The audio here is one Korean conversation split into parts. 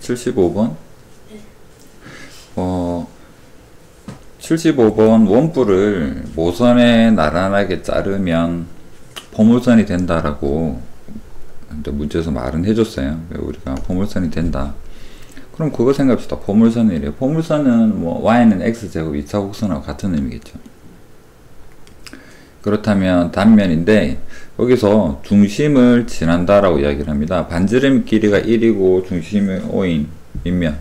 75번? 75번 원뿔을 모선에 나란하게 자르면 포물선이 된다라고 문제에서 말은 해줬어요. 우리가 포물선이 된다. 그럼 그거 생각합시다. 포물선이래요. 포물선은 뭐 y는 x제곱 2차 곡선하고 같은 의미겠죠. 그렇다면 단면인데 여기서 중심을 지난다라고 이야기를 합니다. 반지름 길이가 1이고 중심이 5인 밑면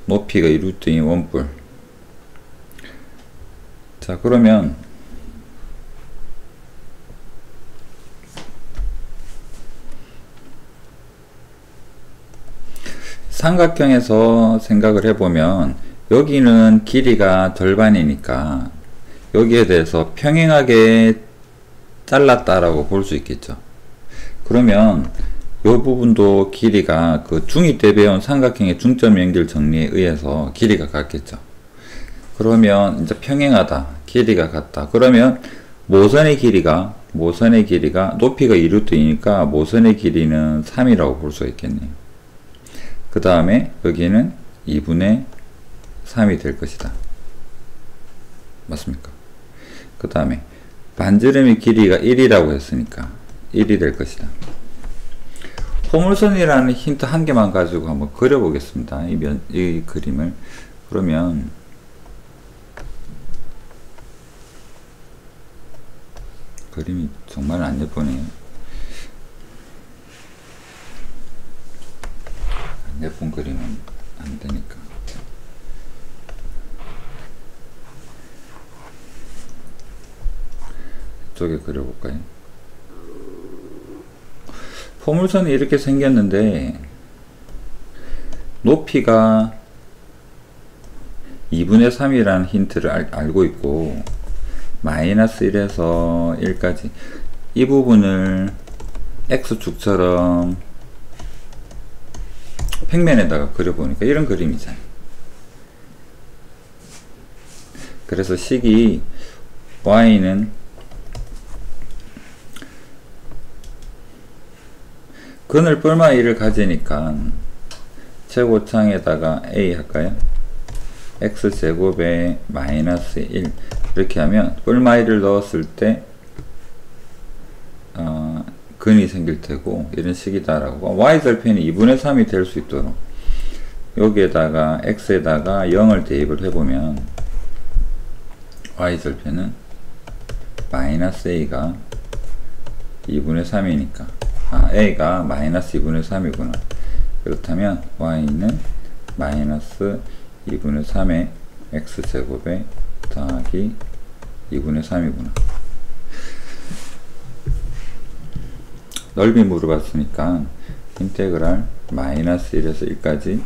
높이가 2루트인 원뿔. 자, 그러면 삼각형에서 생각을 해보면 여기는 길이가 절반이니까 여기에 대해서 평행하게 잘랐다라고 볼 수 있겠죠. 그러면 이 부분도 길이가 그 중2 때 배운 삼각형의 중점 연결 정리에 의해서 길이가 같겠죠. 그러면 이제 평행하다, 길이가 같다. 그러면 모선의 길이가 높이가 2루트이니까 모선의 길이는 3이라고 볼 수 있겠네요. 그 다음에 여기는 2분의 3이 될 것이다. 맞습니까? 그 다음에 반지름의 길이가 1이라고 했으니까 1이 될 것이다. 포물선이라는 힌트 한 개만 가지고 한번 그려보겠습니다. 이 그림을. 그러면 그림이 정말 안 예쁘네요. 안 예쁜 그림은 안 되니까. 이쪽에 그려볼까요? 포물선이 이렇게 생겼는데 높이가 2분의 3이라는 힌트를 알고 있고 마이너스 1에서 1까지 이 부분을 X축처럼 평면에다가 그려보니까 이런 그림이잖아요. 그래서 식이 Y는 근을 뿔마 1을 가지니까 최고창에다가 A 할까요? X제곱에 마이너스 1 이렇게 하면 뿔마 1을 넣었을 때 근이 생길 테고 이런 식이다라고 Y절편이 2분의 3이 될 수 있도록 여기에다가 X에다가 0을 대입을 해보면 Y절편은 마이너스 A가 2분의 3이니까 A가 마이너스 2분의 3이구나. 그렇다면 Y는 마이너스 2분의 3의 X제곱에 더하기 2분의 3이구나. 넓이 물어봤으니까 인테그랄 마이너스 1에서 1까지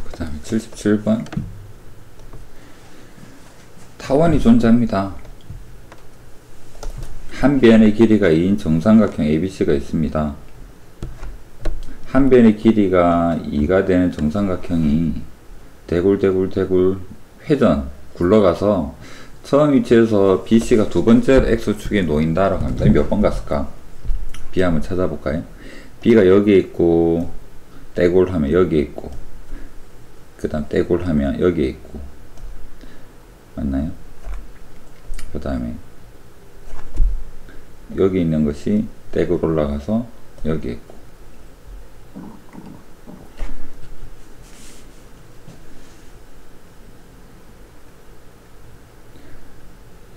그 다음에 77번 타원이 존재합니다. 한 변의 길이가 2인 정삼각형 ABC가 있습니다. 한 변의 길이가 2가 되는 정삼각형이 대굴 회전 굴러가서 처음 위치에서 BC가 두 번째 X축에 놓인다라고 합니다. 몇 번 갔을까? B 한번 찾아볼까요? B가 여기에 있고 떼굴 하면 여기에 있고 그 다음 떼굴 하면 여기에 있고 맞나요? 그 다음에 여기 있는 것이 떼굴 올라가서 여기에 있고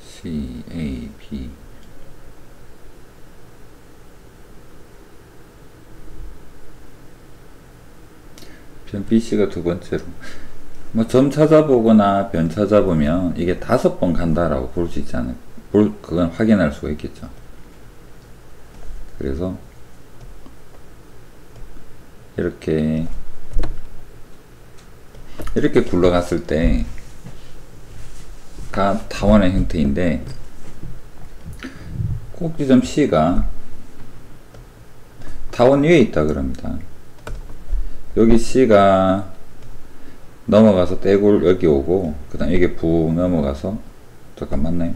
C, A, B 변 BC가 두 번째로 뭐 점 찾아보거나 변 찾아보면 이게 5번 간다라고 볼 수 있지 않을까? 그건 확인할 수가 있겠죠. 그래서 이렇게 굴러갔을 때가 타원의 형태인데 꼭지점 C가 타원 위에 있다 그럽니다. 여기 C가 넘어가서 떼굴 여기 오고 그 다음 이게 부 넘어가서 잠깐 맞나요?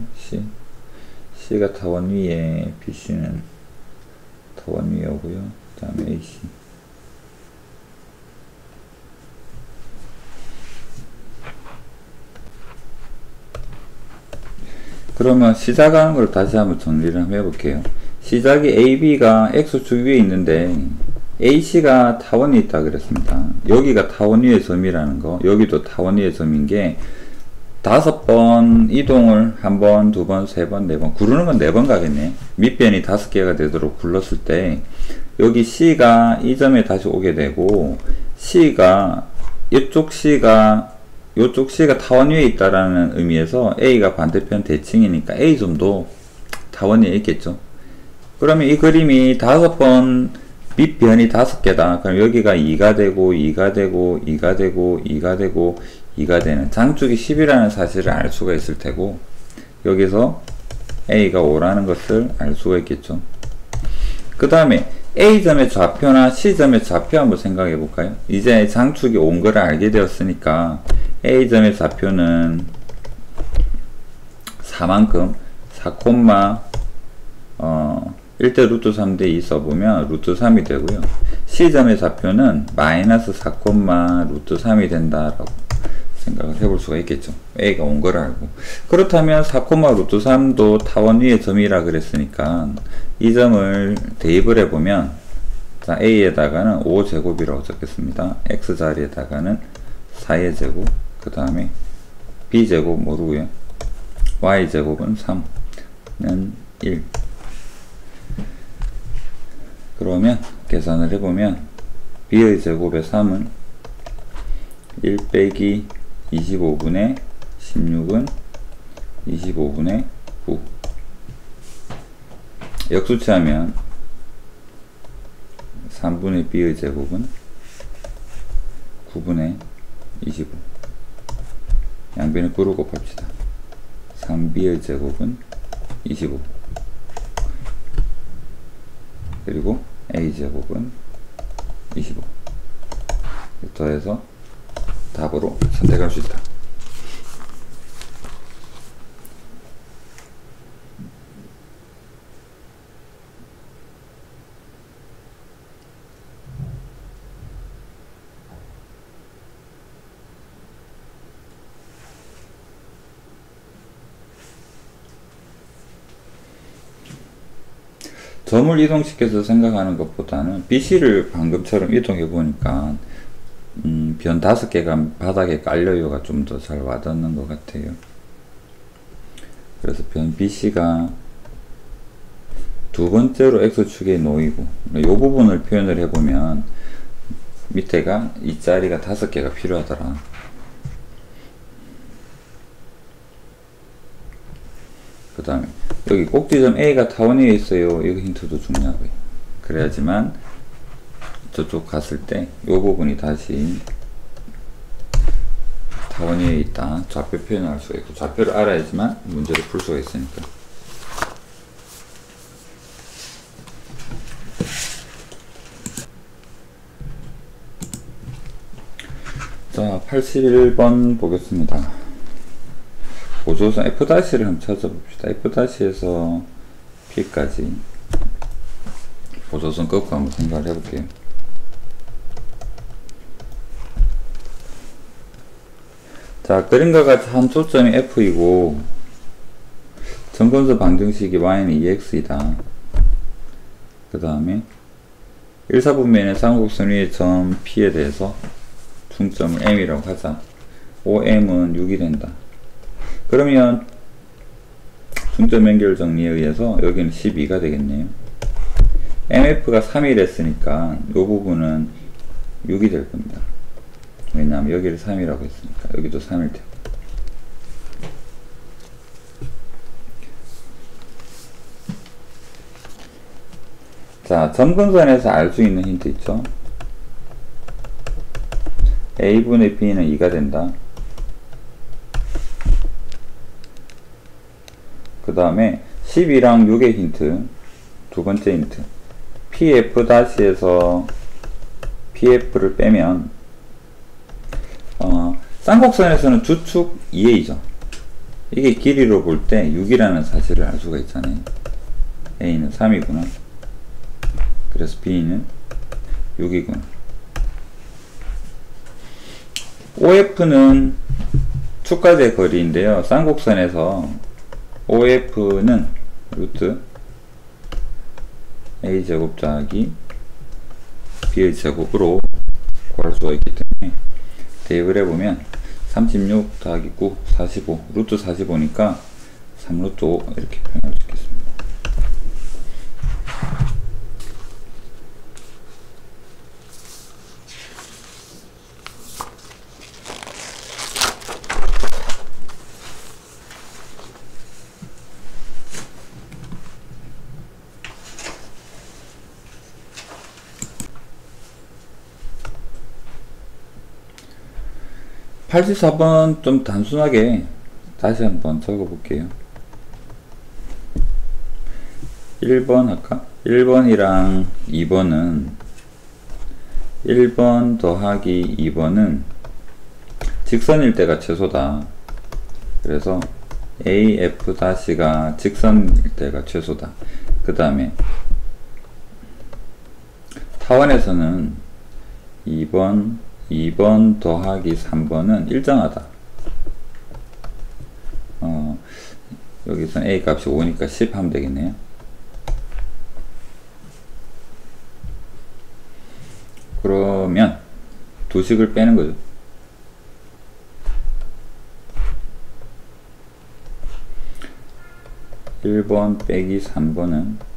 C가 타원 위에 BC는 타원 위에 오고요. 그 다음에 AC 그러면 시작하는 걸 다시 한번 정리를 한번 해볼게요. 시작이 AB가 X축 위에 있는데 AC가 타원 위에 있다 그랬습니다. 여기가 타원 위의 점이라는 거, 여기도 타원 위의 점인 게 5번 이동을 1번, 2번, 3번, 4번 구르는 건 4번 가겠네. 밑변이 5개가 되도록 굴렀을 때 여기 C가 이 점에 다시 오게 되고 C가 이쪽 C가 타원 위에 있다라는 의미에서 A가 반대편 대칭이니까 A점도 타원 위에 있겠죠. 그러면 이 그림이 5번 밑변이 5개다. 그럼 여기가 2가 되고 2가 되고 2가 되고 2가 되고 2가 되는 장축이 10이라는 사실을 알 수가 있을 테고 여기서 A가 5라는 것을 알 수가 있겠죠. 그 다음에 A점의 좌표나 C점의 좌표 한번 생각해 볼까요? 이제 장축이 온 거를 알게 되었으니까 A점의 좌표는 4만큼 1대 루트 3대 2 써보면 루트 3이 되고요. C점의 좌표는 마이너스 4, 루트 3이 된다라고 생각을 해볼 수가 있겠죠. A가 온 걸 알고. 그렇다면 4, 루트 3도 타원 위의 점이라 그랬으니까 이 점을 대입을 해보면 자, A에다가는 5제곱이라고 적겠습니다. X 자리에다가는 4의 제곱, 그 다음에 B제곱 모르고요. Y제곱은 3는 1. 그러면 계산을 해보면 B의 제곱의 3은 1 빼기 25분의 16은 25분의 9. 역수치하면 3분의 B의 제곱은 9분의 25. 양변을 9로 곱합시다. 3B의 제곱은 25. 그리고 A제곱은 25. 더해서 답으로 선택할 수 있다. 점을 이동시켜서 생각하는 것보다는 BC를 방금처럼 이동해 보니까 변 5개가 바닥에 깔려요가 좀 더 잘 와닿는 것 같아요. 그래서 변 BC가 두 번째로 X축에 놓이고 이 부분을 표현을 해보면 밑에가 이 자리가 5개가 필요하더라. 그 다음에 여기 꼭지점 A가 타원 위에 있어요. 이거 힌트도 중요하고요. 그래야지만 저쪽 갔을 때 이 부분이 다시 타원 위에 있다. 좌표 표현을 할 수가 있고 좌표를 알아야지만 문제를 풀 수가 있으니까. 자, 81번 보겠습니다. 보조선 F'를 한번 찾아봅시다. F'에서 P까지 보조선 끊고 한번 생각을 해볼게요. 자, 그림과 같이 한 초점이 F이고 점근수 방정식이 Y는 2X이다. 그 다음에 1사분면의 쌍곡선 위의 점 P에 대해서 중점을 M이라고 하자. OM은 6이 된다. 그러면 중점 연결 정리에 의해서 여기는 12가 되겠네요. MF가 3일 했으니까 이 부분은 6이 될 겁니다. 왜냐하면 여기를 3이라고 했으니까 여기도 3일 되고. 자, 점근선에서 알 수 있는 힌트 있죠? A분의 B는 2가 된다. 그 다음에 12랑 6의 힌트, 두 번째 힌트. PF-에서 PF를 빼면 쌍곡선에서는 주축 2A죠. 이게 길이로 볼 때 6이라는 사실을 알 수가 있잖아요. A는 3이구나. 그래서 B는 6이구나. OF는 축과제의 거리인데요. 쌍곡선에서 OF는 루트 A제곱 더하기 B의 제곱으로 구할 수가 있기 때문에 대입을 해보면 36 더하기 9, 45, 루트 45니까 3루트 5 이렇게 표현할 수 있겠습니다. (84번) 좀 단순하게 다시 한번 적어 볼게요. 1번 할까? 1번이랑 2번은 1번 더하기 2번은 직선일 때가 최소다. 그래서 AF-가 직선일 때가 최소다. 그 다음에 타원에서는 2번 더하기 3번은 일정하다. 여기서 A 값이 5니까 10 하면 되겠네요. 그러면 두 식을 빼는 거죠. (1번) 빼기 (3번은)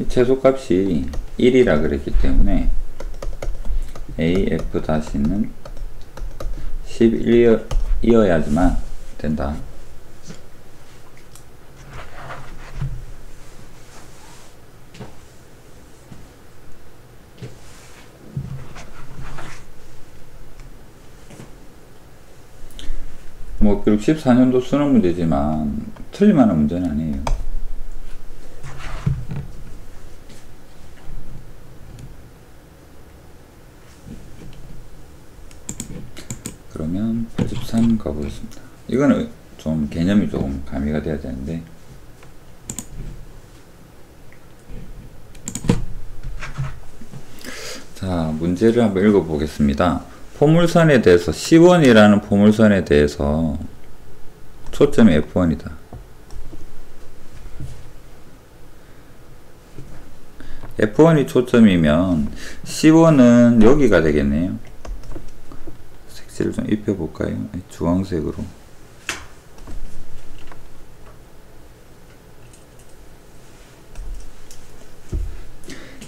최소값이 1이라 그랬기 때문에 AF-는 11이어야지만 된다. 뭐 비록 14년도 수능 문제지만 틀릴만한 문제는 아니에요. 그러면 83 가보겠습니다. 이거는 좀 개념이 조금 가미가 돼야 되는데, 자, 문제를 한번 읽어보겠습니다. 포물선에 대해서 C1이라는 포물선에 대해서 초점이 F1이다. F1이 초점이면 C1은 여기가 되겠네요. 색칠을 좀 입혀볼까요? 주황색으로.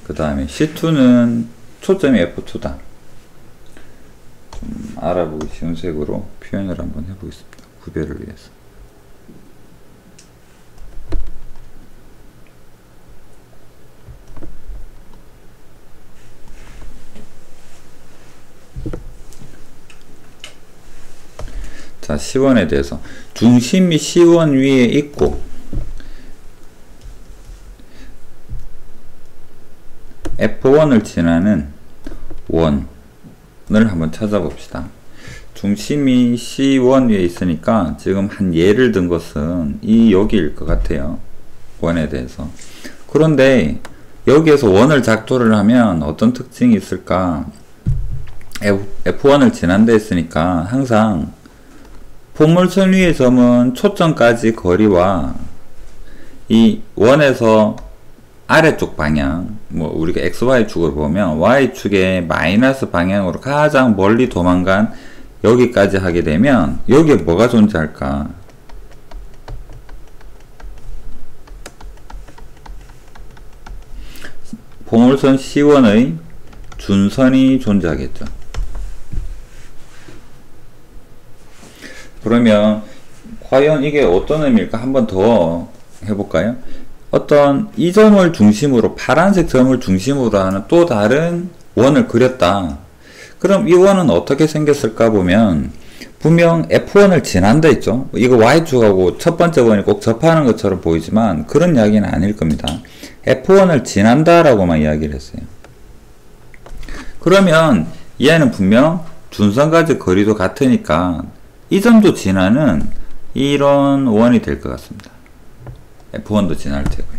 그 다음에 C2는 초점이 F2다. 좀 알아보기 쉬운 색으로 표현을 한번 해보겠습니다. 구별을 위해서. 자, 자, C1에 대해서 중심이 C1 위에 있고 F1을 지나는 원을 한번 찾아봅시다. 중심이 C1 위에 있으니까 지금 한 예를 든 것은 이 여기일 것 같아요. 원에 대해서. 그런데 여기에서 원을 작도를 하면 어떤 특징이 있을까? F1을 지난다 했으니까 항상 포물선 위의 점은 초점까지 거리와 이 원에서 아래쪽 방향, 뭐 우리가 XY축으로 보면 Y축의 마이너스 방향으로 가장 멀리 도망간 여기까지 하게 되면 여기에 뭐가 존재할까? 포물선 C1의 준선이 존재하겠죠. 그러면 과연 이게 어떤 의미일까? 한번 더 해볼까요? 어떤 이 점을 중심으로, 파란색 점을 중심으로 하는 또 다른 원을 그렸다. 그럼 이 원은 어떻게 생겼을까 보면 분명 F1을 지난다 했죠. 이거 Y축하고 첫 번째 원이 꼭 접하는 것처럼 보이지만 그런 이야기는 아닐 겁니다. F1을 지난다 라고만 이야기를 했어요. 그러면 얘는 분명 준선까지 거리도 같으니까 이 점도 지나는 이런 원이 될 것 같습니다. F1도 지날 테고요.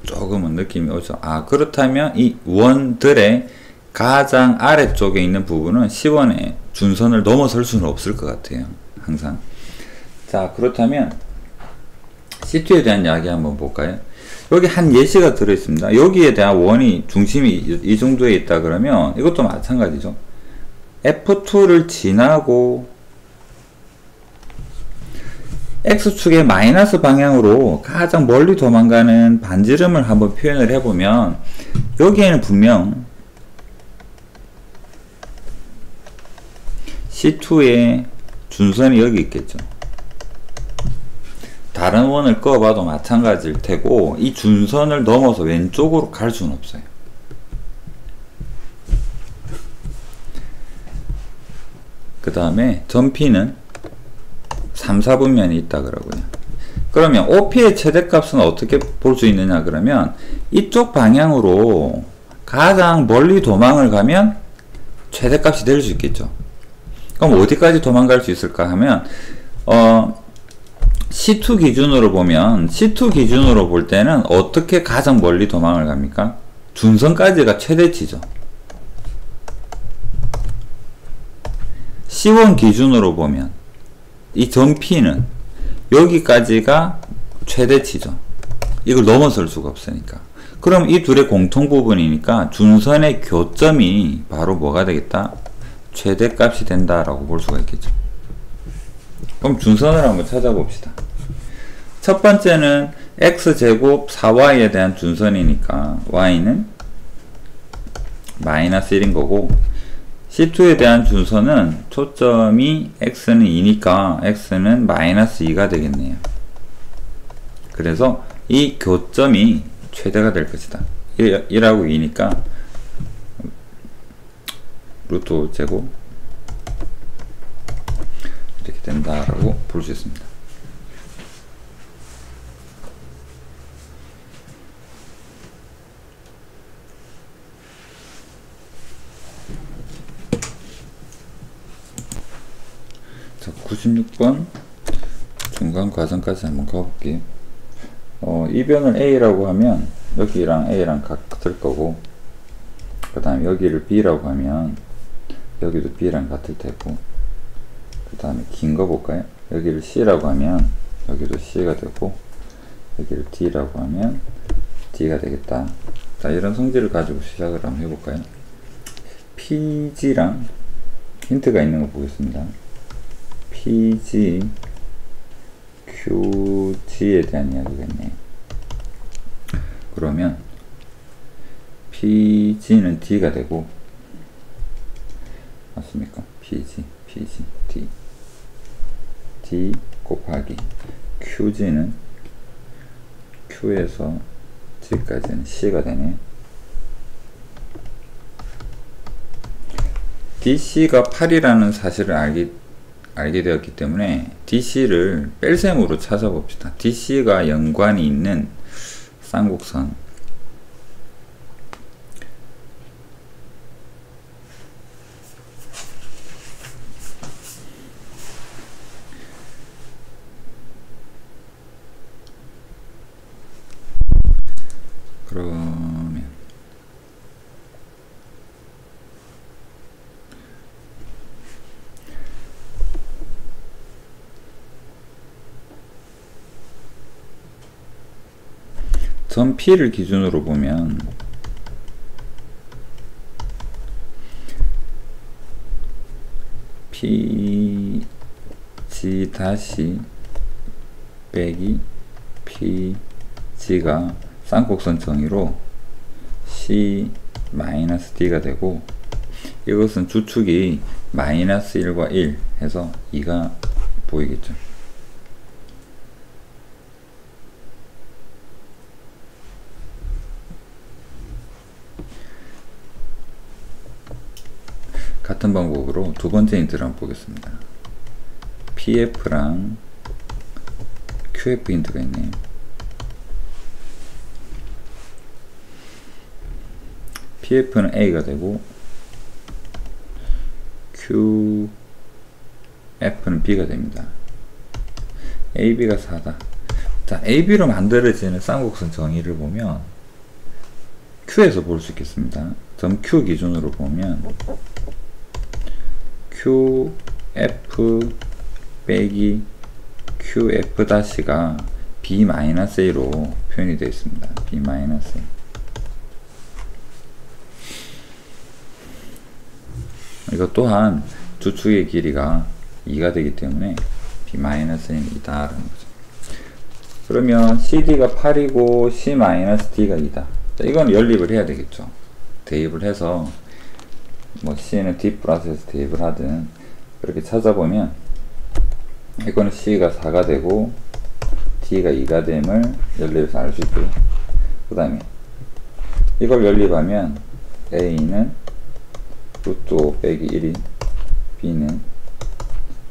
조금은 느낌이 오죠. 아, 그렇다면 이 원들의 가장 아래쪽에 있는 부분은 C1의 준선을 넘어설 수는 없을 것 같아요. 항상. 자, 그렇다면 C2에 대한 이야기 한번 볼까요? 여기 한 예시가 들어있습니다. 여기에 대한 원이, 중심이 이 정도에 있다 그러면 이것도 마찬가지죠. F2를 지나고 X축의 마이너스 방향으로 가장 멀리 도망가는 반지름을 한번 표현을 해보면 여기에는 분명 C2의 준선이 여기 있겠죠. 다른 원을 그어봐도 마찬가지일 테고 이 준선을 넘어서 왼쪽으로 갈 수는 없어요. 그 다음에 점 P는 3, 4분면이 있다 그러고요. 그러면 OP의 최대값은 어떻게 볼 수 있느냐 그러면 이쪽 방향으로 가장 멀리 도망을 가면 최대값이 될 수 있겠죠. 그럼 어디까지 도망갈 수 있을까 하면 C2 기준으로 보면 C2 기준으로 볼 때는 어떻게 가장 멀리 도망을 갑니까? 준선까지가 최대치죠. C1 기준으로 보면 이 점 P는 여기까지가 최대치죠. 이걸 넘어설 수가 없으니까. 그럼 이 둘의 공통 부분이니까 준선의 교점이 바로 뭐가 되겠다? 최대값이 된다라고 볼 수가 있겠죠. 그럼 준선을 한번 찾아봅시다. 첫 번째는 x제곱 4y에 대한 준선이니까 y는 마이너스 1인 거고 C2에 대한 준선은 초점이 x는 2니까 x는 마이너스 2가 되겠네요. 그래서 이 교점이 최대가 될 것이다. 1하고 2니까 루트 5 제곱 이렇게 된다라고 볼 수 있습니다. 자, 96번 중간 과정까지 한번 가볼게요. 이 변을 A라고 하면 여기랑 A랑 같을 거고, 그 다음에 여기를 B라고 하면 여기도 B랑 같을 테고, 그 다음에 긴 거 볼까요? 여기를 C라고 하면 여기도 C가 되고, 여기를 D라고 하면 D가 되겠다. 자, 이런 성질을 가지고 시작을 한번 해볼까요? PG랑 힌트가 있는 거 보겠습니다. PG, QG에 대한 이야기가 있네요. 그러면 PG는 D가 되고, 맞습니까? PG, D. D 곱하기 QG는 Q에서 G까지는 C가 되네요. DC가 8이라는 사실을 알게 되었기 때문에 DC를 뺄셈으로 찾아봅시다. DC가 연관이 있는 쌍곡선, 그러면 점 P를 기준으로 보면 PG 다시 빼기 PG가 쌍곡선 정의로 C-D가 되고, 이것은 주축이 -1과 1 해서 2가 보이겠죠. 같은 방법으로 두 번째 힌트를 한번 보겠습니다. PF랑 QF 힌트가 있네요. PF는 A가 되고 QF는 B가 됩니다. AB가 4다. 자, AB로 만들어지는 쌍곡선 정의를 보면 Q에서 볼 수 있겠습니다. 점 Q 기준으로 보면 QF 빼기 QF 다시가 B-A로 표현이 되어 있습니다. B-A. 이것 또한 주축의 길이가 2가 되기 때문에 B-A는 2다 라는 거죠. 그러면 CD가 8이고 C-D가 2다. 자, 이건 연립을 해야 되겠죠. 대입을 해서 뭐 C는 D 플러스에서 대입을 하든 그렇게 찾아보면 이거는 C가 4가 되고 D가 2가 됨을 연립해서 알 수 있고요. 그 다음에 이걸 연립하면 A는 루트 5 빼기 1이, B는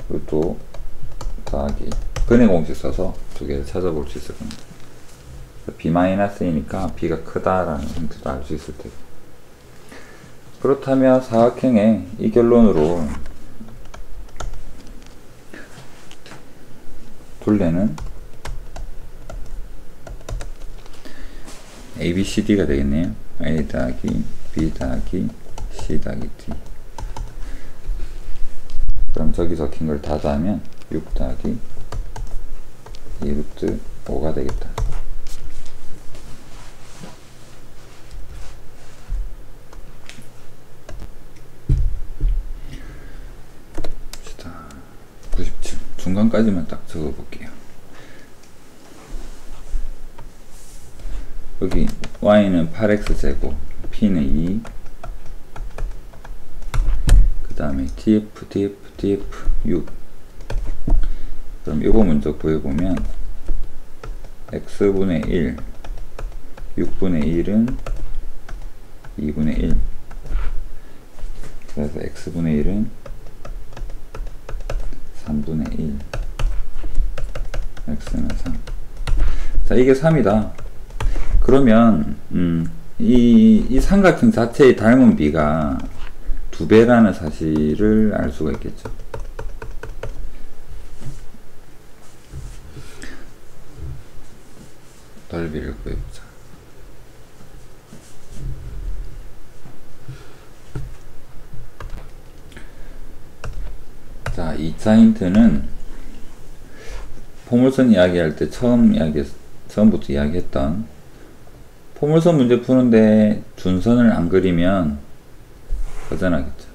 루트 5 더하기 근의 공식 써서 두 개를 찾아볼 수 있을 겁니다. B-A니까 B가 크다라는 힌트도 알 수 있을 테고, 그렇다면 사각형의 이 결론으로 둘레는 ABCD가 되겠네요. A 더하기 B 더하기 C 더하기 D. 그럼 저기 적힌 걸 다 더하면 6 더하기 2 루트 5가 되겠다. 자, 97 중간까지만 딱 적어 볼게요. 여기 y는 8x제곱, p는 2, 그 다음에 df, df, df 6. 그럼 이거 먼저 구해보면 x분의 1, 6분의 1은 2분의 1. 그래서 x분의 1은 3분의 1, x는 3. 자, 이게 3이다. 그러면 이 삼각형 자체의 닮은 비가 2배라는 사실을 알 수가 있겠죠. 넓이를 구해보자. 자, 2차 힌트는 포물선 이야기할 때 처음부터 이야기했던 포물선 문제 푸는데 준선을 안 그리면 허전하겠죠.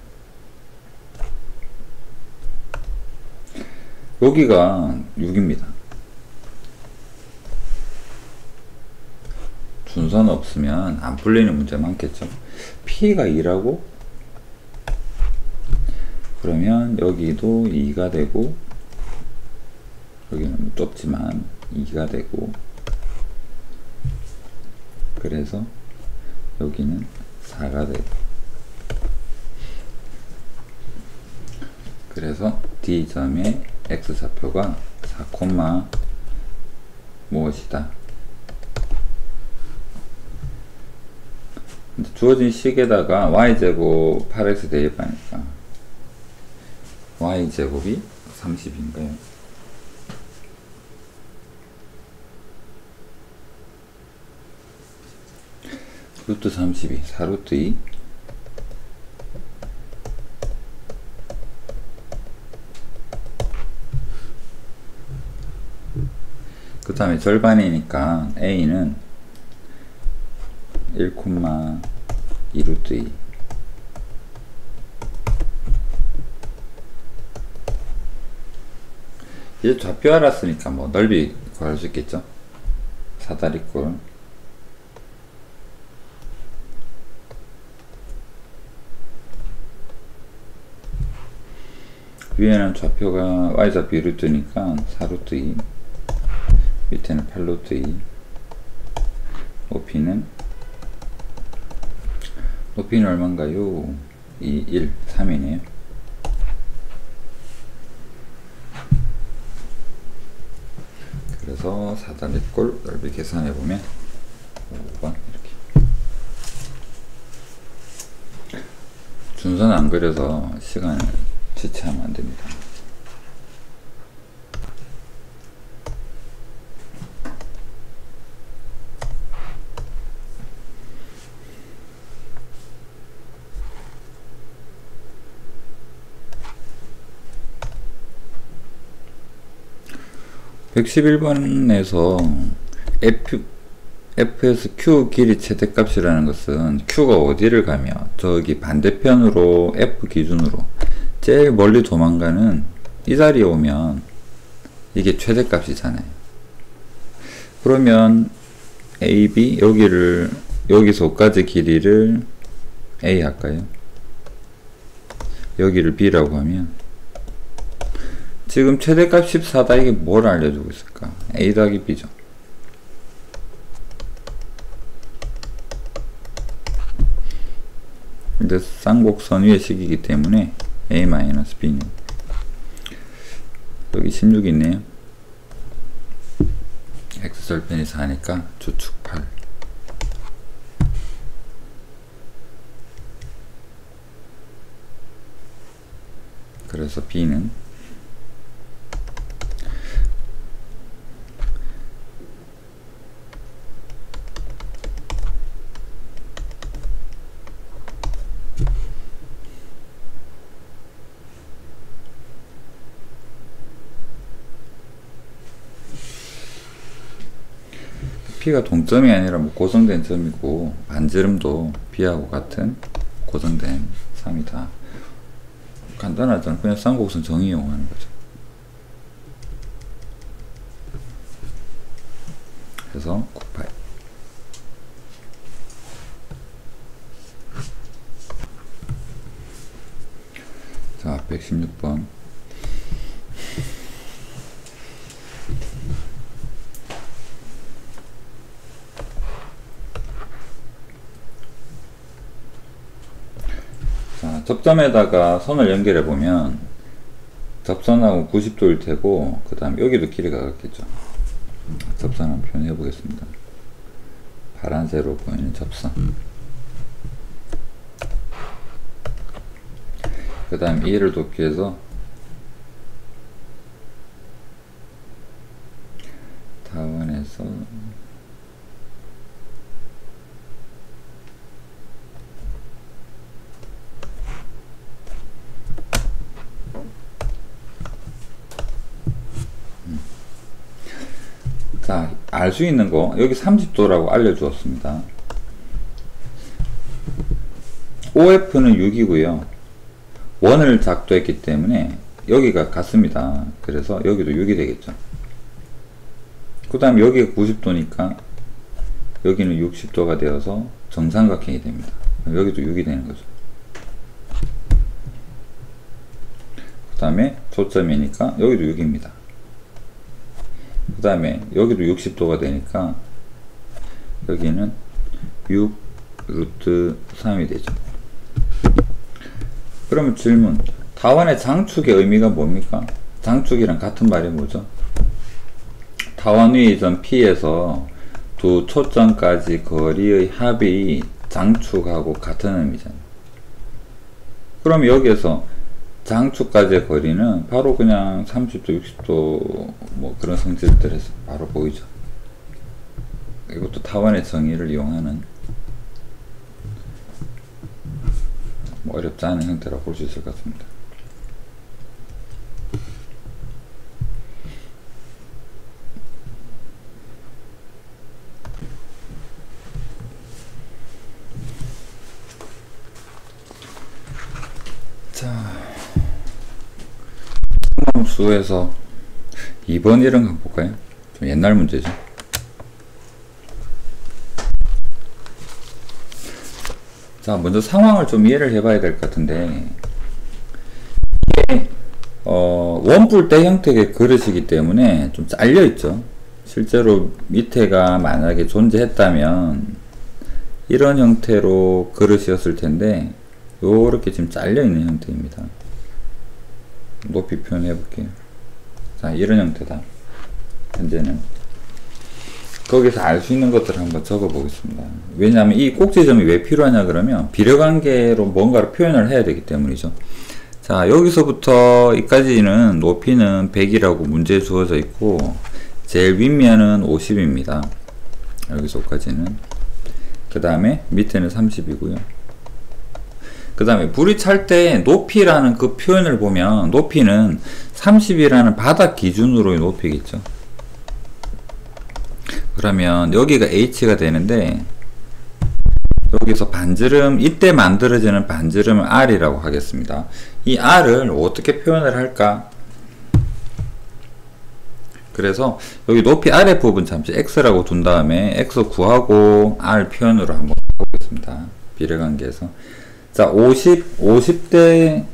여기가 6입니다. 준선 없으면 안 풀리는 문제 많겠죠. P가 2라고? 그러면 여기도 2가 되고, 여기는 좁지만 2가 되고, 그래서 여기는 4가 되고, 그래서 D점의 X좌표가 4, 무엇이다. 주어진 식에다가 y제곱 8x 대입하니까 y제곱이 30인가요? 루트 32, 4루트 2. 그 다음에 절반이니까 a는 1,2루트 2. 이제 좌표 알았으니까 뭐 넓이 구할 수 있겠죠? 사다리꼴. 위에는 좌표가 y좌표 2루트니까 4루트 2. 밑에는 8루트 2. 높이는 얼마인가요? 2, 1, 3이네요. 그래서 사다리꼴 넓이 계산해보면 5번 이렇게. 준선 안 그려서 시간을 지체하면 안 됩니다. (111번에서) f에서 q 길이 최대값이라는 것은 q가 어디를 가며 저기 반대편으로 f 기준으로 제일 멀리 도망가는 이 자리에 오면 이게 최대값이잖아요. 그러면 AB 여기를 여기서까지 길이를 A 할까요? 여기를 B라고 하면 지금 최대값 14다. 이게 뭘 알려주고 있을까? A 더하기 B죠. 근데 쌍곡선 위의 식이기 때문에 A-B는 여기 16이 있네요. X절편이 4니까 주축 8. 그래서 B는 P가 동점이 아니라 뭐 고정된 점이고 반지름도 B하고 같은 고정된 3이다. 간단하잖아. 그냥 쌍곡선 정의 이용하는 거죠. 그래서 98. 자, 116번. 자, 접점에다가 선을 연결해 보면 접선하고 90도일 테고, 그 다음 여기도 길이가 같겠죠. 접선 한번 표현해 보겠습니다. 파란색으로 보이는 접선. 그 다음 E를 돕기 위해서 타원에서 자, 알 수 있는 거 여기 30도라고 알려주었습니다. OF는 6이고요. 원을 작도했기 때문에 여기가 같습니다. 그래서 여기도 6이 되겠죠. 그 다음 여기가 90도니까 여기는 60도가 되어서 정삼각형이 됩니다. 여기도 6이 되는 거죠. 그 다음에 초점이니까 여기도 6입니다. 그 다음에 여기도 60도가 되니까 여기는 6 루트 3이 되죠. 그러면 질문, 타원의 장축의 의미가 뭡니까? 장축이랑 같은 말이 뭐죠? 타원 위의 점 P에서 두 초점까지 거리의 합이 장축하고 같은 의미잖아요. 그럼 여기에서 장축까지의 거리는 바로 그냥 30도, 60도 뭐 그런 성질들에서 바로 보이죠. 이것도 타원의 정의를 이용하는 뭐 어렵지 않은 형태라고 볼 수 있을 것 같습니다. 자, 수에서 2번 이런 거 볼까요? 좀 옛날 문제죠. 자, 먼저 상황을 좀 이해를 해봐야 될 것 같은데, 이게 원뿔대 형태의 그릇이기 때문에 좀 잘려 있죠. 실제로 밑에가 만약에 존재했다면 이런 형태로 그릇이었을 텐데, 요렇게 지금 잘려 있는 형태입니다. 높이 표현해 볼게요. 자, 이런 형태다. 현재는 거기서 알 수 있는 것들을 한번 적어 보겠습니다. 왜냐하면 이 꼭지점이 왜 필요하냐 그러면 비례관계로 뭔가를 표현을 해야 되기 때문이죠. 자, 여기서부터 이까지는 높이는 100이라고 문제에 주어져 있고 제일 윗면은 50입니다. 여기서까지는. 그 다음에 밑에는 30이고요. 그 다음에 불이 찰 때 높이라는 그 표현을 보면 높이는 30이라는 바닥 기준으로의 높이겠죠. 그러면 여기가 H가 되는데 여기서 반지름, 이때 만들어지는 반지름을 R이라고 하겠습니다. 이 R을 어떻게 표현을 할까? 그래서 여기 높이 아래 부분 잠시 X라고 둔 다음에 X 구하고 R 표현으로 한번 해보겠습니다. 비례관계에서. 자, 50대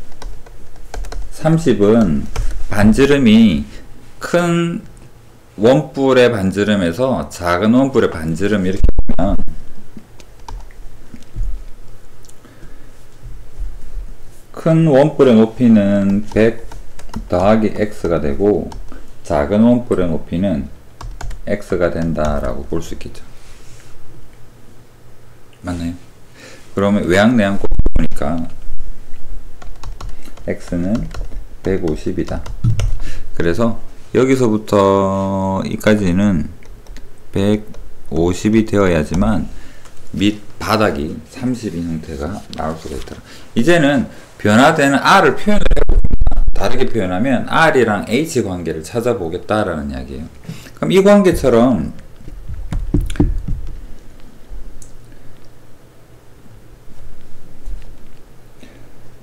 30은 반지름이 큰 원뿔의 반지름에서 작은 원뿔의 반지름 이렇게 보면 큰 원뿔의 높이는 100 더하기 X가 되고 작은 원뿔의 높이는 X가 된다라고 볼 수 있겠죠. 맞나요? 그러면 외양내양 곱하니까 X는 150이다. 그래서 여기서부터 이까지는 150이 되어야지만 밑 바닥이 30인 형태가 나올 수가 있더라. 이제는 변화되는 R을 표현을 해봅니다. 다르게 표현하면 R이랑 H 관계를 찾아보겠다라는 이야기예요. 그럼 이 관계처럼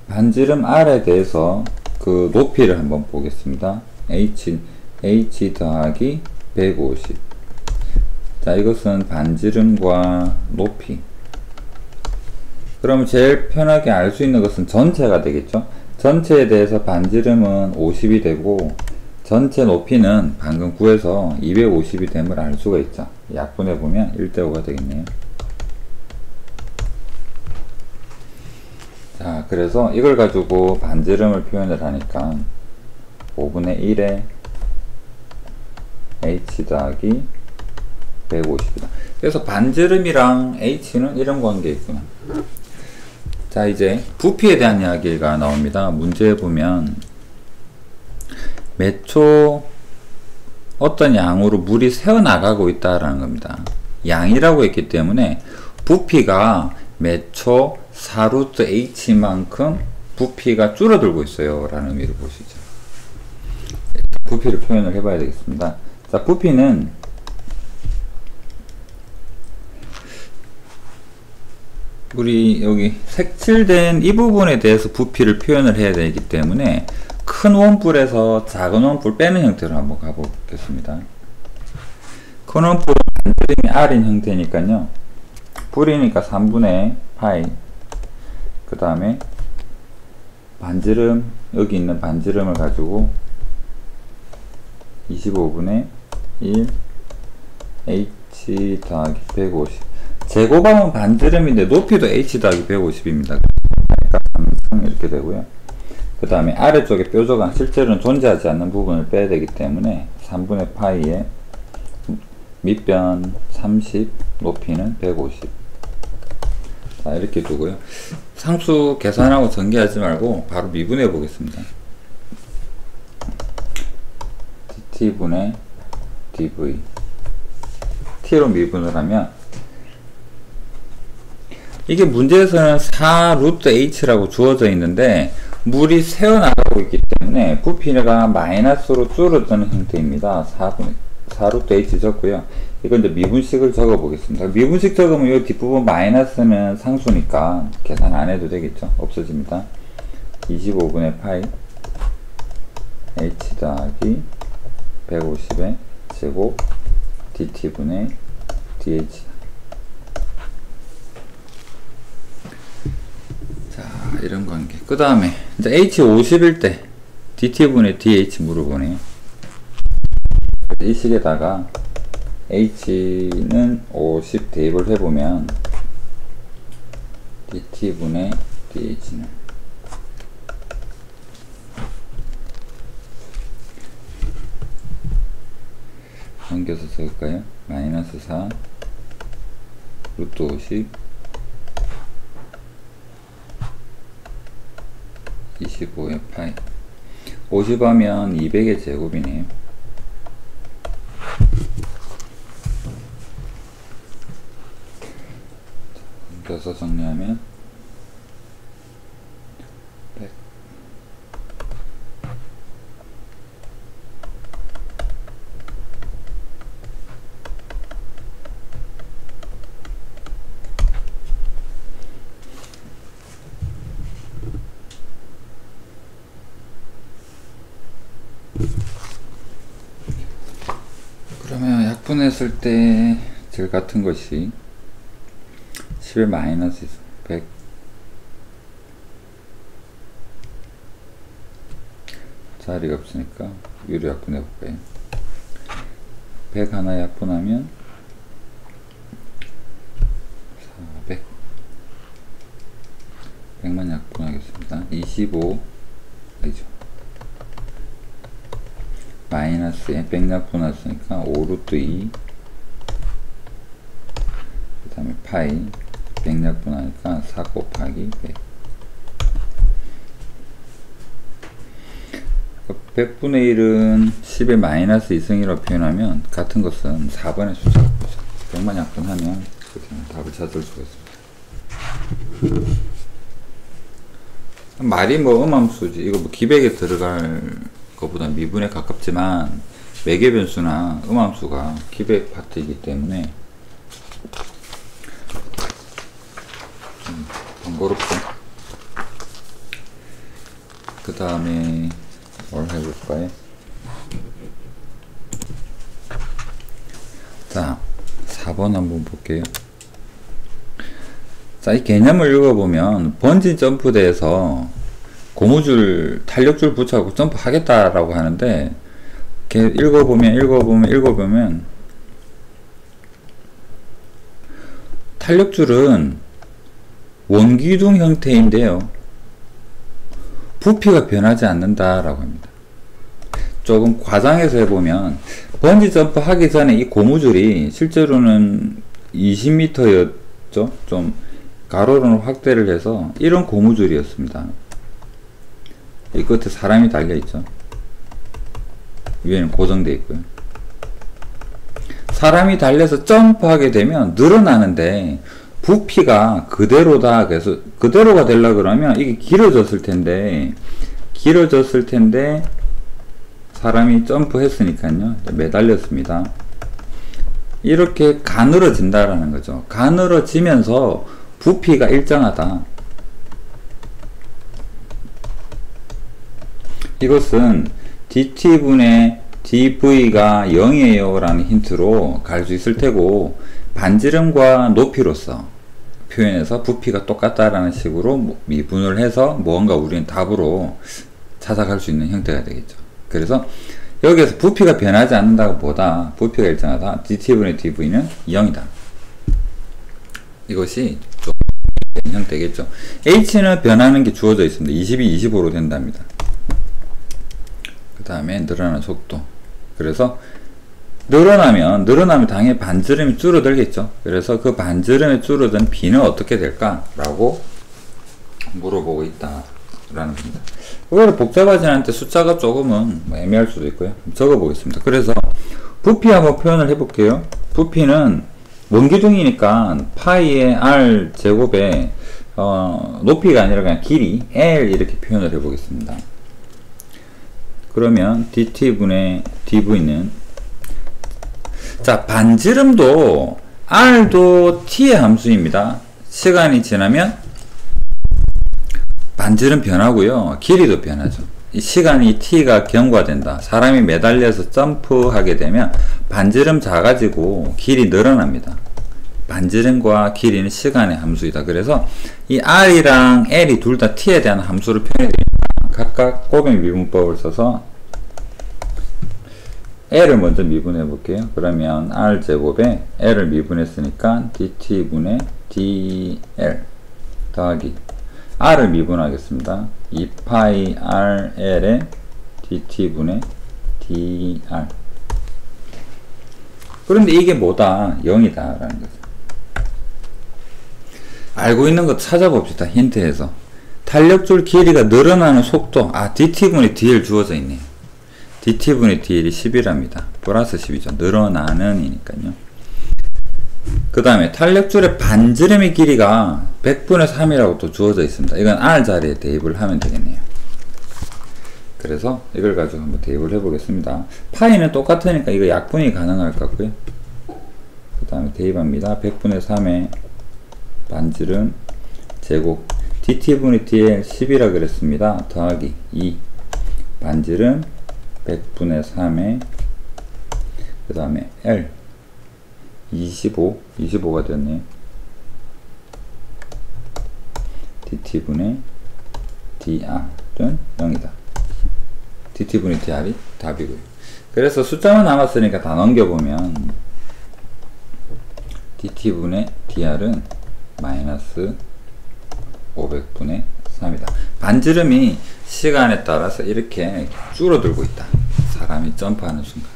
반지름 R에 대해서 그 높이를 한번 보겠습니다. H 더하기 150. 자, 이것은 반지름과 높이. 그러면 제일 편하게 알 수 있는 것은 전체가 되겠죠. 전체에 대해서 반지름은 50이 되고 전체 높이는 방금 구해서 250이 됨을 알 수가 있죠. 약분해 보면 1대5가 되겠네요. 자, 그래서 이걸 가지고 반지름을 표현을 하니까 5분의 1에 H 더하기 150이다. 그래서 반지름이랑 H는 이런 관계에 있구나. 자, 이제 부피에 대한 이야기가 나옵니다. 문제에 보면 몇 초 어떤 양으로 물이 새어나가고 있다라는 겁니다. 양이라고 했기 때문에 부피가 몇 초 4루트 H만큼 부피가 줄어들고 있어요 라는 의미를 보시죠. 부피를 표현을 해봐야 되겠습니다. 자, 부피는 우리 여기 색칠된 이 부분에 대해서 부피를 표현을 해야 되기 때문에 큰 원뿔에서 작은 원뿔 빼는 형태로 한번 가보겠습니다. 큰 원뿔은 반지름이 R인 형태니까요. 불이니까 3분의 파이. 그 다음에 반지름, 여기 있는 반지름을 가지고 25분의 1 H 더하기 150. 제곱하면 반지름인데 높이도 H 더하기 150입니다. 그러니까 함수 이렇게 되고요. 그 그 다음에 아래쪽에 뾰족한 실제로는 존재하지 않는 부분을 빼야 되기 때문에 3분의 파이에 밑변 30, 높이는 150. 자, 이렇게 두고요. 상수 계산하고 전개하지 말고 바로 미분해 보겠습니다. dt분의 dv. t로 미분을 하면 이게 문제에서는 4 루트 h라고 주어져 있는데 물이 새어나가고 있기 때문에 부피가 마이너스로 줄어드는 형태입니다. 4 루트 h 적고요. 이건 이제 미분식을 적어 보겠습니다. 미분식 적으면 이 뒷부분 마이너스는 상수니까 계산 안 해도 되겠죠. 없어집니다. 25분의 파이 h 더하기 150의 제곱 dt분의 dh. 자, 이런 관계. 그 다음에 이제 h 50일 때 dt분의 dh 물어보네요. 이 식에다가 h는 50 대입을 해보면 dt분의 dh는 넘겨서 적을까요? 마이너스 4 루트 50 25의 파이 50 하면 200의 제곱이네요. 넘겨서 정리하면 100. 그러면 약분했을 때 제일 같은 것이 10의 마이너스 100 자리가 없으니까 위로 약분해 볼까요? 100 하나 약분하면 400 100만 약분하겠습니다. 25 아니죠. 마이너스에 100 약분했으니까 5 루트 2 그 다음에 파이 100 약분하니까 4 곱하기 100 100분의 1은 10의 마이너스 2승이라고 표현하면 같은 것은 4번의 숫자가 보죠. 100만 약분하면 그렇게 답을 찾을 수가 있습니다. 말이 뭐 음함수지 이거 뭐 기백에 들어갈 것보다 미분에 가깝지만 매개 변수나 음함수가 기백 파트이기 때문에 좀 번거롭죠. 그 다음에 뭘 해볼까요? 자, 4번 한번 볼게요. 자, 이 개념을 읽어보면 번지 점프대에서 고무줄, 탄력줄 붙여갖고 점프 하겠다라고 하는데 읽어보면 탄력줄은 원기둥 형태인데요. 부피가 변하지 않는다라고 합니다. 조금 과장해서 해보면 번지 점프 하기 전에 이 고무줄이 실제로는 20m였죠. 좀 가로로 확대를 해서 이런 고무줄이었습니다. 이 끝에 사람이 달려있죠. 위에는 고정되어 있고요. 사람이 달려서 점프하게 되면 늘어나는데 부피가 그대로다. 그래서 그대로가 되려고 그러면 이게 길어졌을 텐데 사람이 점프했으니까요. 매달렸습니다. 이렇게 가늘어진다라는 거죠. 가늘어지면서 부피가 일정하다. 이것은 dt분의 dv가 0이에요 라는 힌트로 갈 수 있을 테고, 반지름과 높이로서 표현해서 부피가 똑같다라는 식으로 미분을 해서 무언가 우리는 답으로 찾아갈 수 있는 형태가 되겠죠. 그래서 여기에서 부피가 변하지 않는다고 보다 부피가 일정하다. dt분의 dv는 0이다. 이것이 좀 형태겠죠. h는 변하는 게 주어져 있습니다. 22, 25로 된답니다. 그 다음에 늘어나는 속도. 그래서 늘어나면 당연히 반지름이 줄어들겠죠. 그래서 그 반지름이 줄어든 B는 어떻게 될까? 라고 물어보고 있다 라는 겁니다. 이거를 복잡하진 않은데 숫자가 조금은 뭐 애매할 수도 있고요. 적어 보겠습니다. 그래서 부피 한번 표현을 해 볼게요. 부피는 원기둥이니까 파이의 r 제곱에 높이가 아니라 그냥 길이 L 이렇게 표현을 해 보겠습니다. 그러면 dt분의 dv는, 자, 반지름도 r도 t의 함수입니다. 시간이 지나면 반지름 변하고요, 길이도 변하죠. 이 시간이 t가 경과된다, 사람이 매달려서 점프하게 되면 반지름 작아지고 길이 늘어납니다. 반지름과 길이는 시간의 함수이다. 그래서 이 r이랑 l이 둘 다 t에 대한 함수를 표현해드립니다. 각각 곱셈 미분법을 써서 l을 먼저 미분해 볼게요. 그러면 r제곱에 l을 미분했으니까 dt분의 dl 더하기 r을 미분하겠습니다. 2파이 rl에 dt분의 dr. 그런데 이게 뭐다? 0이다 라는 거죠. 알고 있는 것 찾아봅시다. 힌트에서 탄력줄 길이가 늘어나는 속도, dt분의 dl 주어져 있네요. dt분의 dl이 10이랍니다. 플러스 10이죠. 늘어나는 이니까요. 그 다음에 탄력줄의 반지름의 길이가 100분의 3이라고 또 주어져 있습니다. 이건 r 자리에 대입을 하면 되겠네요. 그래서 이걸 가지고 한번 대입을 해 보겠습니다. 파이는 똑같으니까 이거 약분이 가능할 것 같고요. 그 다음에 대입합니다. 100분의 3의 반지름 제곱 dt분의 dl 10이라 그랬습니다. 더하기 2 반지름 100분의 3에 그 다음에 L 25가 되었네요. dt분의 dr은 0이다. dt분의 dr이 답이고요. 그래서 숫자만 남았으니까 다 넘겨보면 dt분의 dr은 마이너스 500분의 3이다. 반지름이 시간에 따라서 이렇게 줄어들고 있다. 사람이 점프하는 순간.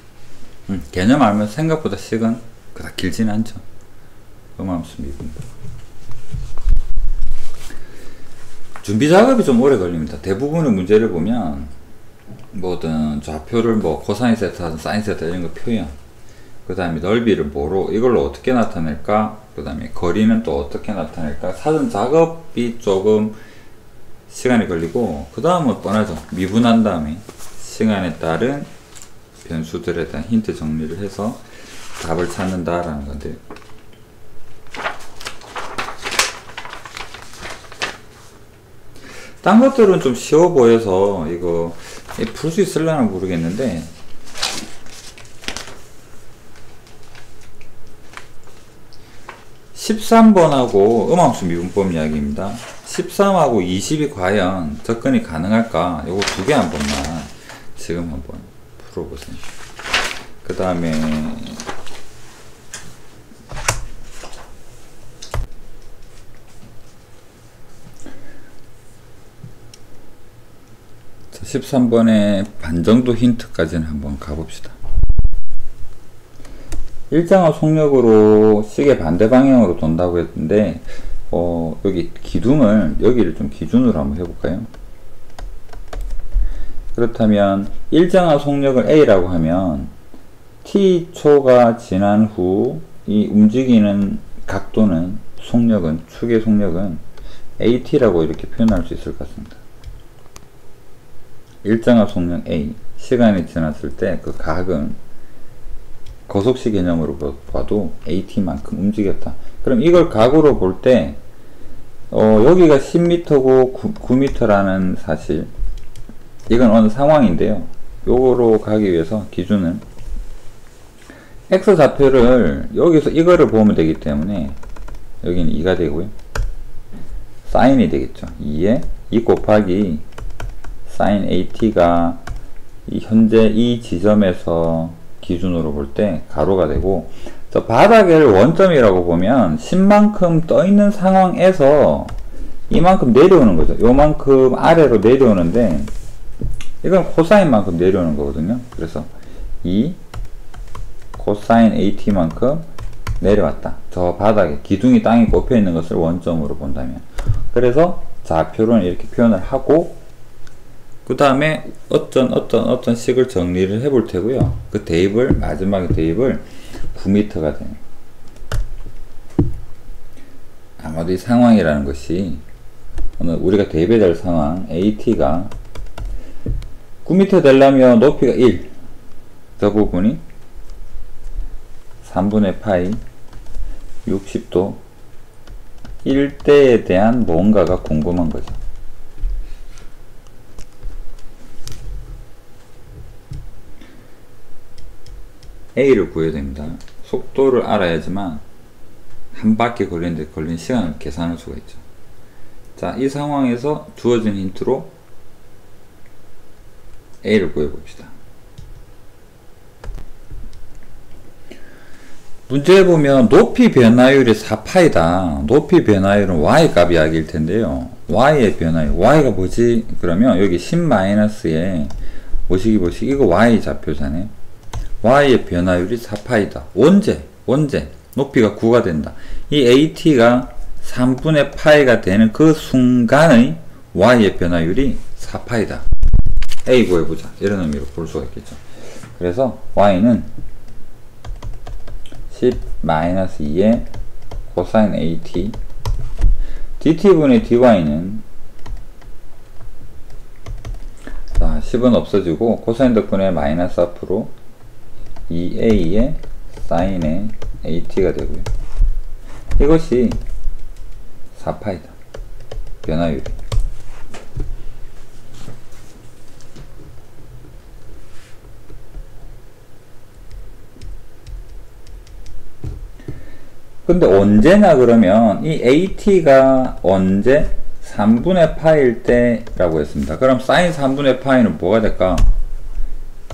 개념 알면 생각보다 시간 그닥 길지는 않죠. 음함수입니다. 준비 작업이 좀 오래 걸립니다. 대부분의 문제를 보면 뭐든 좌표를 뭐 코사인 세타 하든 사인 세타 이런 거 표현, 그 다음에 넓이를 뭐로 이걸로 어떻게 나타낼까, 그 다음에 거리는 또 어떻게 나타낼까, 사전 작업이 조금 시간이 걸리고, 그 다음은 뻔하죠. 미분한 다음에 시간에 따른 변수들에 대한 힌트 정리를 해서 답을 찾는다 라는 건데, 딴 것들은 좀 쉬워 보여서 이거 풀 수 있을려나 모르겠는데, (13번하고) 음함수 미분법 이야기입니다. 13하고 20이 과연 접근이 가능할까? 요거 두 개 한 번만 지금 한번 풀어보세요. 그 다음에 13번의 반정도 힌트까지는 한번 가봅시다. 일정한 속력으로 시계 반대 방향으로 돈다고 했는데, 여기 기둥을, 여기를 좀 기준으로 한번 해볼까요? 그렇다면 일정한 속력을 A라고 하면 T초가 지난 후 이 움직이는 각도는, 속력은, 축의 속력은 AT라고 이렇게 표현할 수 있을 것 같습니다. 일정한 속력 A, 시간이 지났을 때 그 각은 거속시 개념으로 봐도 AT만큼 움직였다. 그럼 이걸 각으로 볼 때 여기가 10m고 9m라는 사실, 이건 어느 상황인데요. 요거로 가기 위해서 기준은 X좌표를 여기서 이거를 보면 되기 때문에 여기는 2가 되고요. 사인이 되겠죠. 2에 2 곱하기 사인 AT가 현재 이 지점에서 기준으로 볼 때 가로가 되고, 저 바닥을 원점이라고 보면 10만큼 떠 있는 상황에서 이만큼 내려오는 거죠. 요만큼 아래로 내려오는데, 이건 코사인만큼 내려오는 거거든요. 그래서 이 코사인 AT만큼 내려왔다. 저 바닥에 기둥이 땅에 꼽혀 있는 것을 원점으로 본다면. 그래서 좌표를 이렇게 표현을 하고 그 다음에 어떤 식을 정리를 해 볼 테고요. 그 대입을 마지막에 대입을 9m가 되는. 아마도 이 상황이라는 것이 오늘 우리가 대입해야 될 상황 AT가 9m 되려면 높이가 1, 저 부분이 3분의 파이 60도 1대에 대한 뭔가가 궁금한 거죠. A를 구해야 됩니다. 속도를 알아야지만 한 바퀴 걸리는데 걸린 시간을 계산할 수가 있죠. 자, 이 상황에서 주어진 힌트로 A를 구해봅시다. 문제에 보면 높이 변화율이 4파이다. 높이 변화율은 y 값 이야기일 텐데요. y의 변화율, y가 뭐지? 그러면 여기 10-에 보시기 이거 y 좌표잖아요. y의 변화율이 4파이다. 언제? 높이가 9가 된다. 이 at가 3분의 파이가 되는 그 순간의 y의 변화율이 4파이다. a 구해보자. 이런 의미로 볼 수가 있겠죠. 그래서 y는 10-2의 코사인 AT DT분의 DY는 자, 10은 없어지고 코사인 덕분에 마이너스 앞으로 2A의 사인의 AT가 되고요. 이것이 4파이다. 변화율이. 근데 언제냐 그러면 이 AT가 언제 3분의 파일 때 라고 했습니다. 그럼 사인 3분의 파이는 뭐가 될까?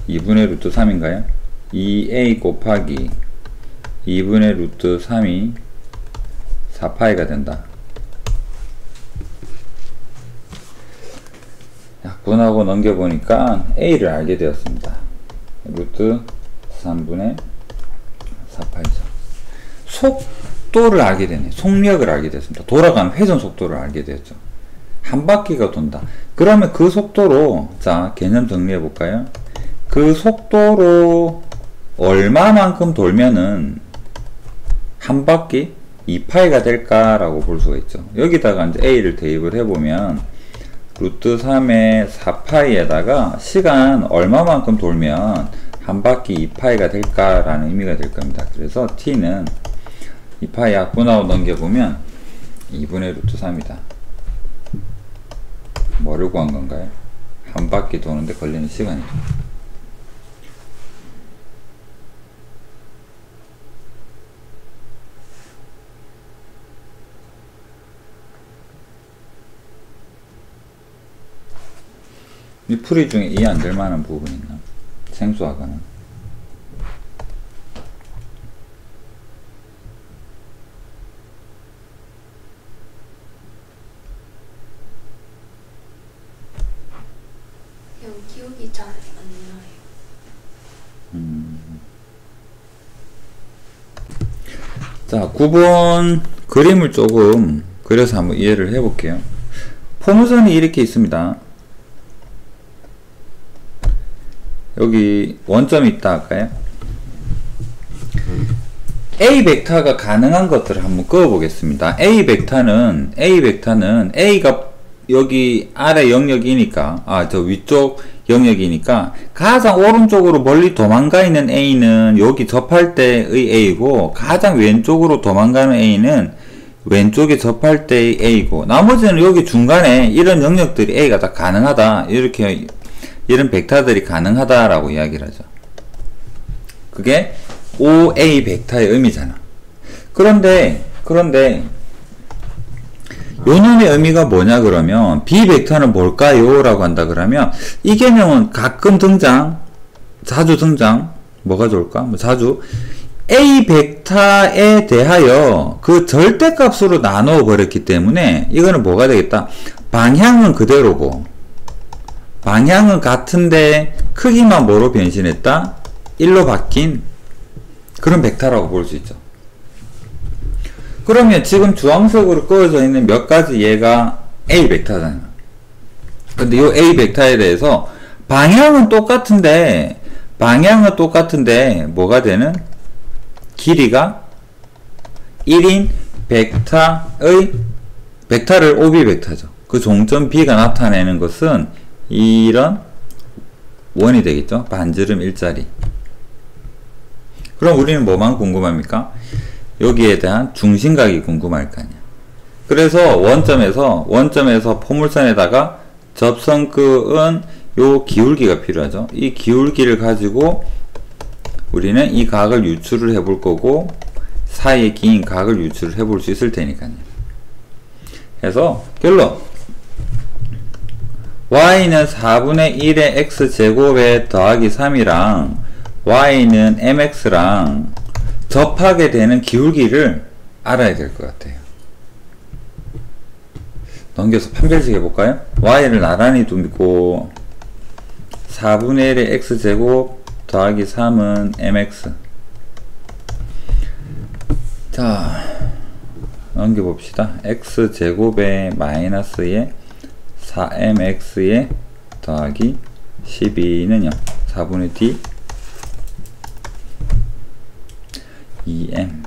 2분의 루트 3인가요? 2A 곱하기 2분의 루트 3이 4파이가 된다. 약분하고 넘겨보니까 A를 알게 되었습니다. 루트 3분의 4파이죠. 속도를 알게 되네. 속력을 알게 됐습니다. 돌아가는 회전 속도를 알게 되었죠. 한 바퀴가 돈다. 그러면 그 속도로, 자, 개념 정리해 볼까요? 그 속도로 얼마만큼 돌면은 한 바퀴 2파이가 될까라고 볼 수가 있죠. 여기다가 이제 A를 대입을 해보면 루트 3의 4파이에다가 시간 얼마만큼 돌면 한 바퀴 2파이가 될까라는 의미가 될 겁니다. 그래서 T는 2파이 약분하고 넘겨보면 2분의 루트 3이다. 뭐를 구한 건가요? 한 바퀴 도는데 걸리는 시간이죠. 이 풀이 중에 이해 안 될 만한 부분이 있나? 생수학은 기억이 잘 안 나요. 자, 9번 그림을 조금 그려서 한번 이해를 해볼게요. 포물선이 이렇게 있습니다. 여기 원점이 있다 할까요? A 벡터가 가능한 것들을 한번 그어 보겠습니다. A 벡터는 A가 여기 아래 영역이니까, 저 위쪽 영역이니까 가장 오른쪽으로 멀리 도망가 있는 A는 여기 접할 때의 A고, 가장 왼쪽으로 도망가는 A는 왼쪽에 접할 때의 A고, 나머지는 여기 중간에 이런 영역들이 A가 다 가능하다, 이렇게 이런 벡터들이 가능하다라고 이야기를 하죠. 그게 OA 벡터의 의미잖아. 그런데 요놈의 의미가 뭐냐 그러면 B 벡터는 뭘까요? 라고 한다 그러면 이 개념은 가끔 등장, 자주 등장, 뭐가 좋을까? 자주 A 벡터에 대하여 그 절대값으로 나누어 버렸기 때문에 이거는 뭐가 되겠다? 방향은 그대로고 방향은 같은데 크기만 뭐로 변신했다? 1로 바뀐 그런 벡터라고 볼 수 있죠. 그러면 지금 주황색으로 그어져 있는 몇 가지 얘가 A 벡터잖아요. 근데 이 A 벡터에 대해서 방향은 똑같은데 뭐가 되는? 길이가 1인 벡터를 OB 벡터죠. 그 종점 B가 나타내는 것은 이런 원이 되겠죠. 반지름 일자리. 그럼 우리는 뭐만 궁금합니까? 여기에 대한 중심각이 궁금할 거 아니야. 그래서 원점에서 포물선에다가 접선끝은 요 기울기가 필요하죠. 이 기울기를 가지고 우리는 이 각을 유출을 해 볼 거고 사이에 긴 각을 유출을 해 볼 수 있을 테니까요. 그래서 결론 y는 4분의 1의 x제곱에 더하기 3이랑 y는 mx랑 접하게 되는 기울기를 알아야 될 것 같아요. 넘겨서 판별식 해볼까요? y를 나란히 두고 4분의 1의 x제곱 더하기 3은 mx. 자, 넘겨봅시다. x제곱에 마이너스에 4mx에 더하기 12는요 4분의 d 2m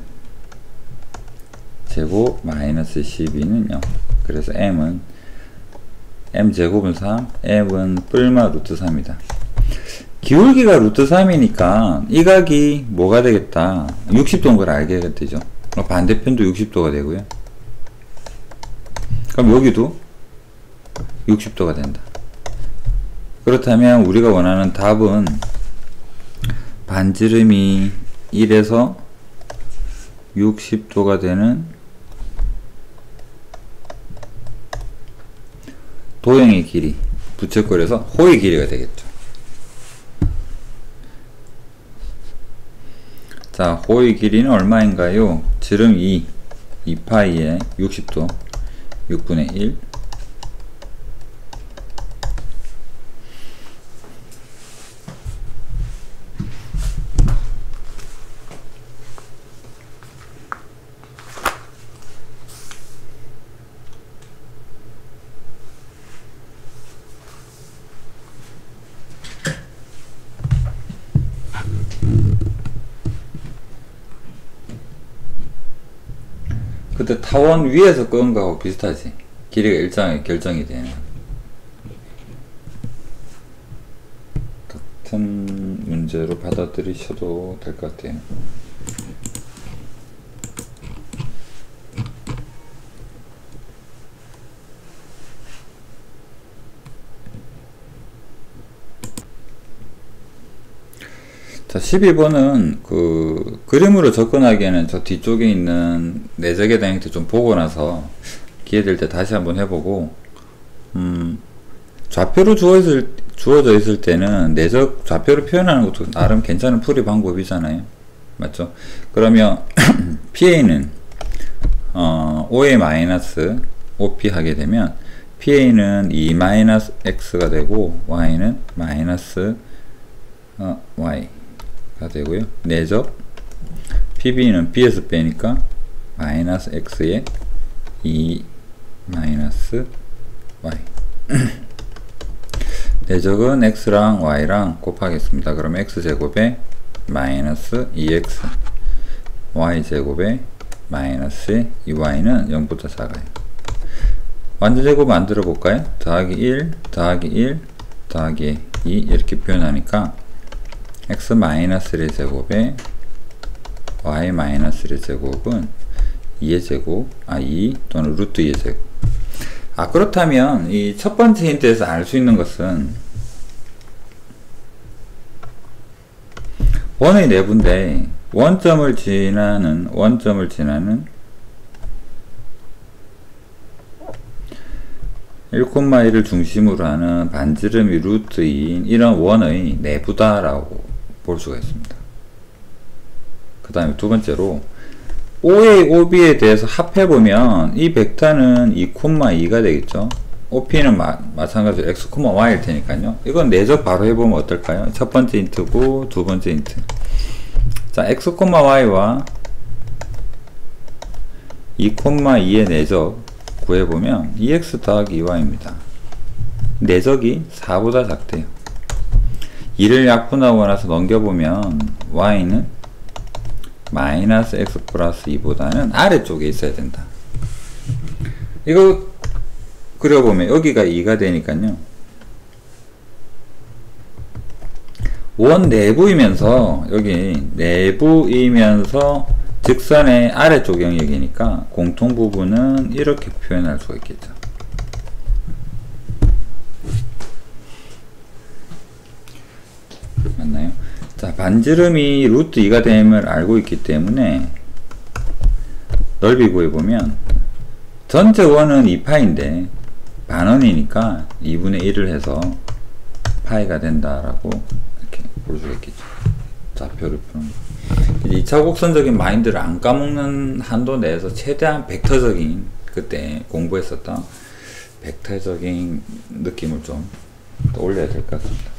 제곱 마이너스 12는요 그래서 m제곱은 3, m은 뿔마 루트 3이다. 기울기가 루트 3이니까 이 각이 뭐가 되겠다? 60도인 걸 알게 되죠. 반대편도 60도가 되고요. 그럼 여기도 60도가 된다. 그렇다면 우리가 원하는 답은 반지름이 1에서 60도가 되는 도형의 길이, 부채꼴에서 호의 길이가 되겠죠. 자, 호의 길이는 얼마인가요? 지름 2파이에 60도 6분의 1. 그때 타원 위에서 끄은 거하고 비슷하지. 길이가 일정하게 결정이 되는. 같은 문제로 받아들이셔도 될 것 같아요. 자, 12번은 그 그림으로 접근하기에는 저 뒤쪽에 있는 내적에 대한 형태 좀 보고 나서 기회 될 때 다시 한번 해보고, 좌표로 주어져 있을 때는 내적 좌표로 표현하는 것도 나름 괜찮은 풀이 방법이잖아요. 맞죠? 그러면 PA는 OA 마이너스 OP 하게 되면 PA는 2 마이너스 X가 되고 Y는 마이너스 Y 가 되고요. 내적 PB는 B에서 빼니까 마이너스 X에 2 마이너스 Y. 내적은 X랑 Y랑 곱하겠습니다. 그러면 X제곱에 마이너스 2X Y제곱에 마이너스 2Y는 0보다 작아요. 완전제곱 만들어 볼까요? 더하기 1 더하기 1 더하기 2 이렇게 표현하니까 x 마이너스의 제곱에 y 마이너스의 제곱은 2의 제곱, 2 또는 루트 2의 제곱. 그렇다면 이 첫 번째 힌트에서 알 수 있는 것은 원의 내부인데 원점을 지나는 1,1을 중심으로 하는 반지름이 루트 2인 이런 원의 내부다라고 볼 수가 있습니다. 그 다음에 두 번째로 OA, OB에 대해서 합해보면 이 벡터는 2,2가 되겠죠. OP는 마찬가지로 x, y일 테니까요. 이건 내적 바로 해보면 어떨까요? 첫 번째 인트고 두 번째 인트. 자, x, y와 2, 2의 내적 구해보면 2x 더하기 2y입니다. 내적이 4보다 작대요. 2를 약분하고 나서 넘겨보면 y는 마이너스 x 플러스 2보다는 아래쪽에 있어야 된다. 이거 그려보면 여기가 2가 되니까요. 원 내부이면서 여기 내부이면서 직선의 아래쪽 영역이니까 공통 부분은 이렇게 표현할 수가 있겠죠. 맞나요? 자, 반지름이 루트 2가 됨을 알고 있기 때문에 넓이 구해보면 전체 원은 2파인데 반원이니까 2분의 1을 해서 파이가 된다라고 이렇게 볼 수가 있겠죠. 좌표를 푸는 거. 2차 곡선적인 마인드를 안 까먹는 한도 내에서 최대한 벡터적인, 그때 공부했었던 벡터적인 느낌을 좀 떠올려야 될 것 같습니다.